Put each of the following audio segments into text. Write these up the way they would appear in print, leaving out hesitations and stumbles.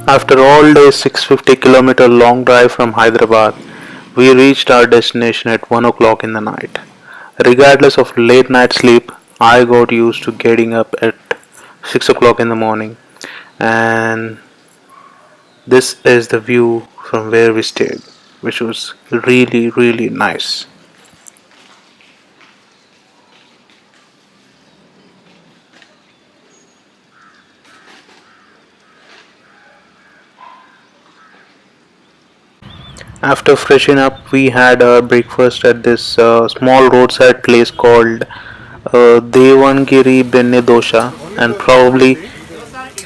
After all day 650-kilometer long drive from Hyderabad, we reached our destination at 1 o'clock in the night. Regardless of late night sleep, I got used to getting up at 6 o'clock in the morning, and this is the view from where we stayed, which was really, really nice. After freshening up, we had our breakfast at this small roadside place called Devangiri Benne Dosha, and probably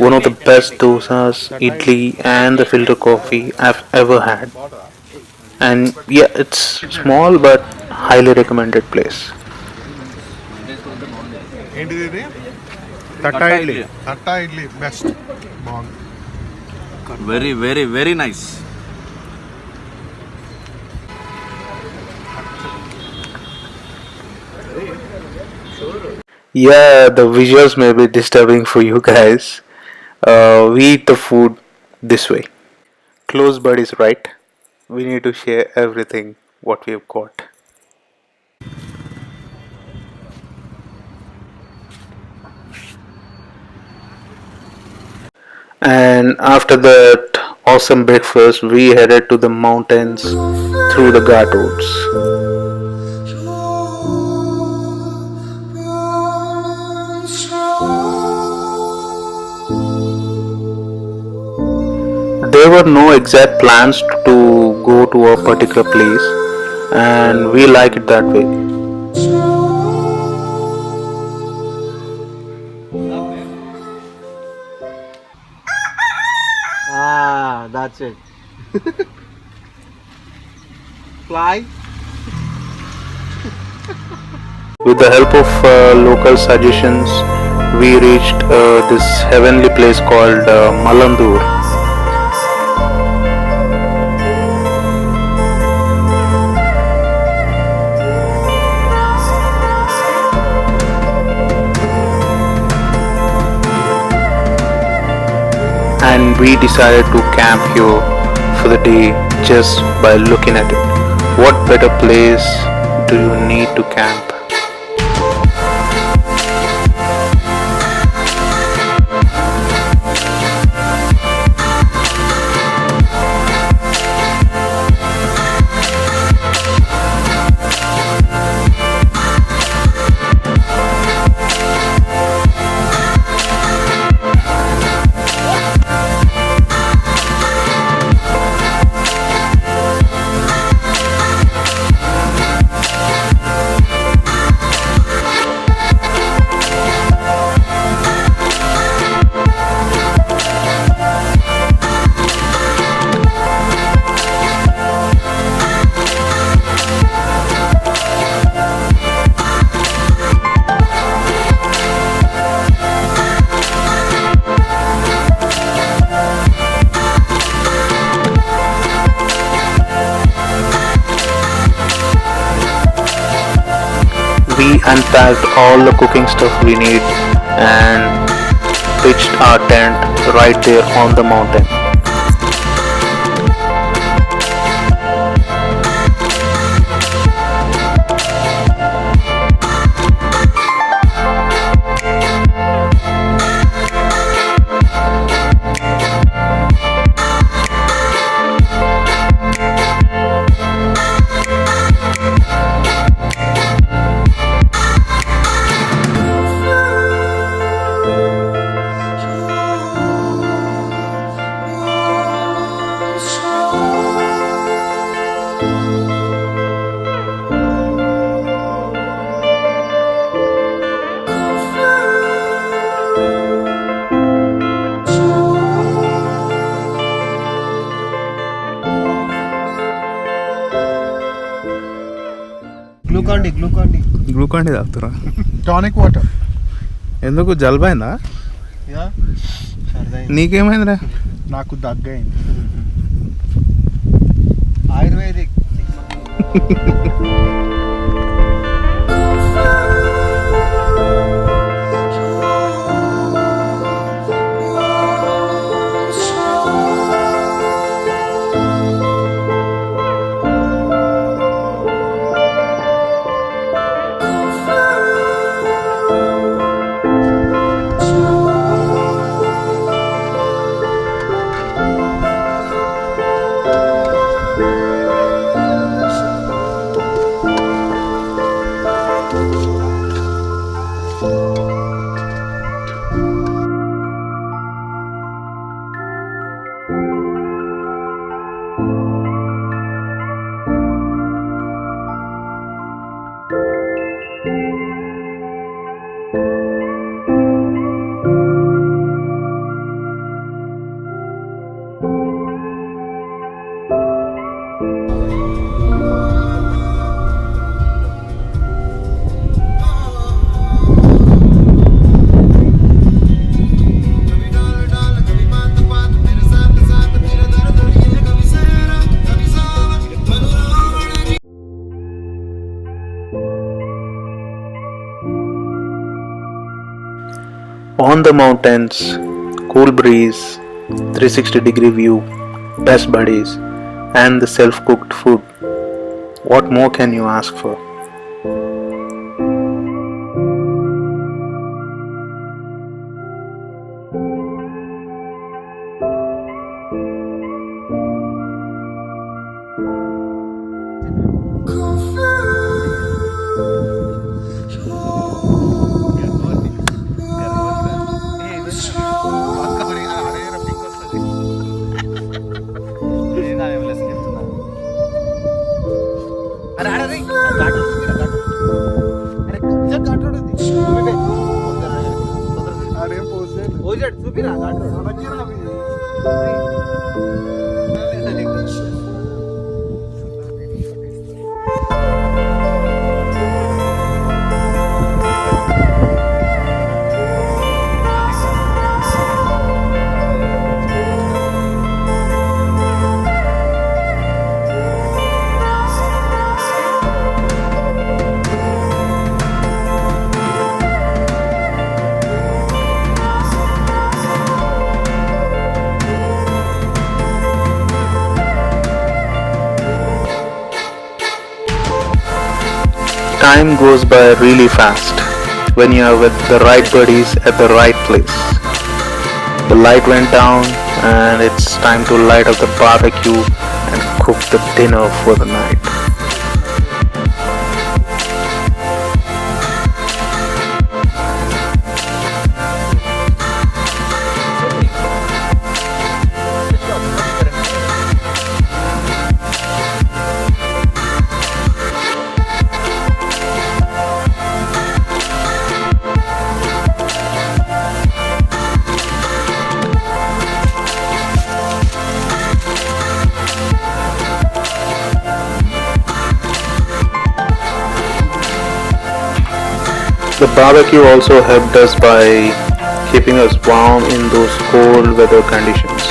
one of the best dosas, idli, and the filter coffee I've ever had. And yeah, it's small but highly recommended place. ఏంటిది ఇది తట్టా idli తట్టా idli best బాగుంది. Very, very, very nice. Yeah, the visuals may be disturbing for you guys. We eat the food this way. Close buddies, right? We need to share everything what we've got. And after that awesome breakfast, we headed to the mountains through the Ghat roads. There were no exact plans to go to a particular place, and we like it that way. Ah, that's it. Fly. With the help of local suggestions, we reached this heavenly place called Mallandur. And we decided to camp here for the day just by looking at it. What better place do you need to camp? We unpacked all the cooking stuff we need and pitched our tent right there on the mountain. గ్లూకాండి తాగుతారా? Tonic water. ఎందుకు జలుబైందా? Yeah నీకేమైందిరా? నాకు దగ్గైంది. Ayurvedic. On the mountains, cool breeze, 360-degree view, best buddies, and the self-cooked food. What more can you ask for? Time goes by really fast when you are with the right buddies at the right place. The light went down and it's time to light up the barbecue and cook the dinner for the night. The barbecue also helped us by keeping us warm in those cold weather conditions.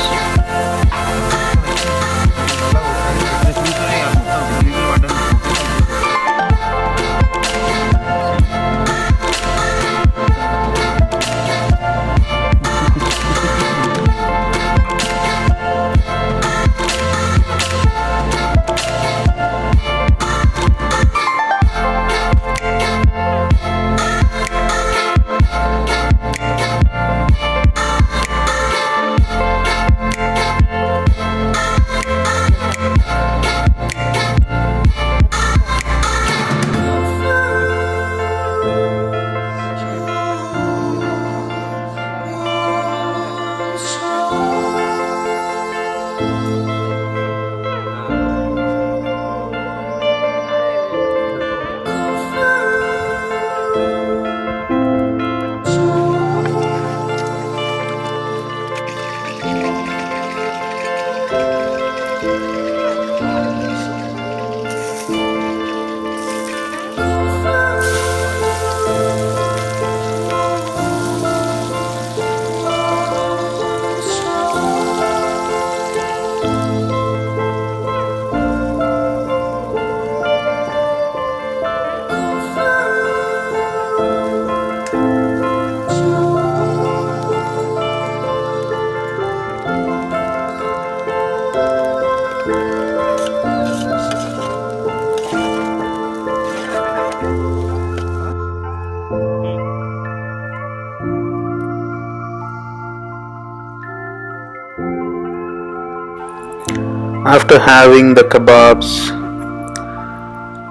After having the kebabs,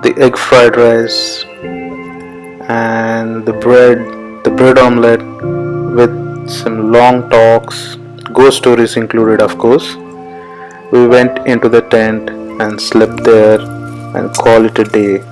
the egg fried rice, and the bread omelette with some long talks, ghost stories included, of course, we went into the tent and slept there and call it a day.